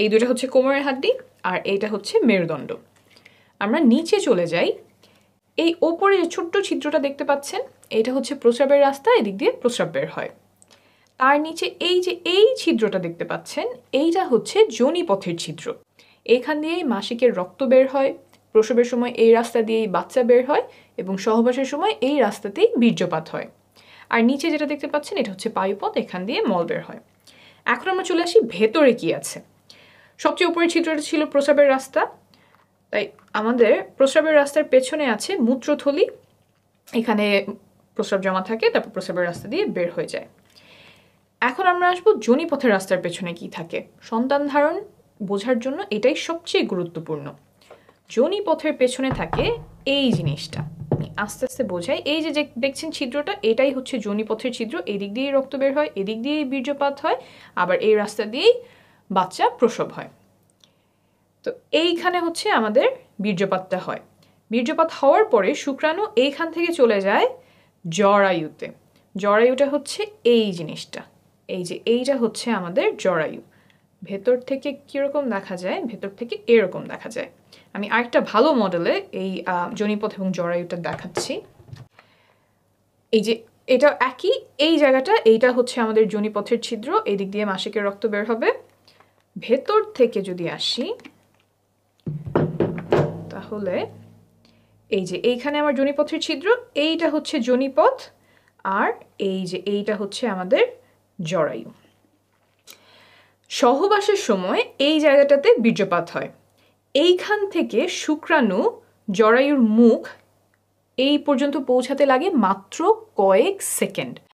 এই দুটো হচ্ছে কোমরের হাড্ডি আর এইটা হচ্ছে মেরুদণ্ড। আমরা নিচে চলে যাই। এই ওপরে যে ছোট্ট ছিদ্রটা দেখতে পাচ্ছেন, এটা হচ্ছে প্রস্রাবের রাস্তা, এদিক দিয়ে প্রস্রাব বের হয়। তার নিচে এই যে এই ছিদ্রটা দেখতে পাচ্ছেন, এইটা হচ্ছে যোনিপথের ছিদ্র। এখান দিয়েই মাসিকের রক্ত বের হয়, প্রসবের সময় এই রাস্তা দিয়েই বাচ্চা বের হয় এবং সহবাসের সময় এই রাস্তাতেই বীর্যপাত হয়। আর নিচে যেটা দেখতে পাচ্ছেন এটা হচ্ছে পায়ুপথ, এখান দিয়ে মল বের হয়। এখন আমরা চলে আসি ভেতরে কি আছে। সবচেয়ে উপরের ছিদ্রটা ছিল প্রস্রাবের রাস্তা, তাই আমাদের প্রস্রাবের রাস্তার পেছনে আছে মূত্রথলি। এখানে প্রস্রাব জমা থাকে, তারপর প্রস্রাবের রাস্তা দিয়ে বের হয়ে যায়। এখন আমরা আসবো যোনিপথের রাস্তার পেছনে কি থাকে। সন্তান ধারণ বোঝার জন্য এটাই সবচেয়ে গুরুত্বপূর্ণ। যোনিপথের পেছনে থাকে এই জিনিসটা, আস্তে আস্তে বোঝাই। এই যে দেখছেন ছিদ্রটা, এটাই হচ্ছে যোনিপথের ছিদ্র। এদিক দিয়েই রক্ত বের হয়, এদিক দিয়েই বীর্যপাত হয়, আবার এই রাস্তা দিয়েই বাচ্চা প্রসব হয়। তো এইখানে হচ্ছে আমাদের বীর্যপাতটা হয়। বীর্যপাত হওয়ার পরে শুক্রাণু এইখান থেকে চলে যায় জরায়ুতে। জরায়ুটা হচ্ছে এই জিনিসটা, এই যে এইটা হচ্ছে আমাদের জরায়ু। ভেতর থেকে কীরকম দেখা যায়, ভেতর থেকে এরকম দেখা যায়। আমি আরেকটা ভালো মডেলে এই যোনিপথ এবং জরায়ুটা দেখাচ্ছি। এই যে এটা একই, এই জায়গাটা, এইটা হচ্ছে আমাদের যোনিপথের ছিদ্র, এই দিক দিয়ে মাসিকের রক্ত বের হবে। ভেতর থেকে যদি আসি তাহলে এই যে এইখানে আমার যোনিপথের ছিদ্র, এইটা হচ্ছে যোনিপথ, আর এই যে এইটা হচ্ছে আমাদের জরায়ু। সহবাসের সময় এই জায়গাটাতে বীর্যপাত হয়। এইখান থেকে শুক্রাণু জরায়ুর মুখ এই পর্যন্ত পৌঁছাতে লাগে মাত্র কয়েক সেকেন্ড।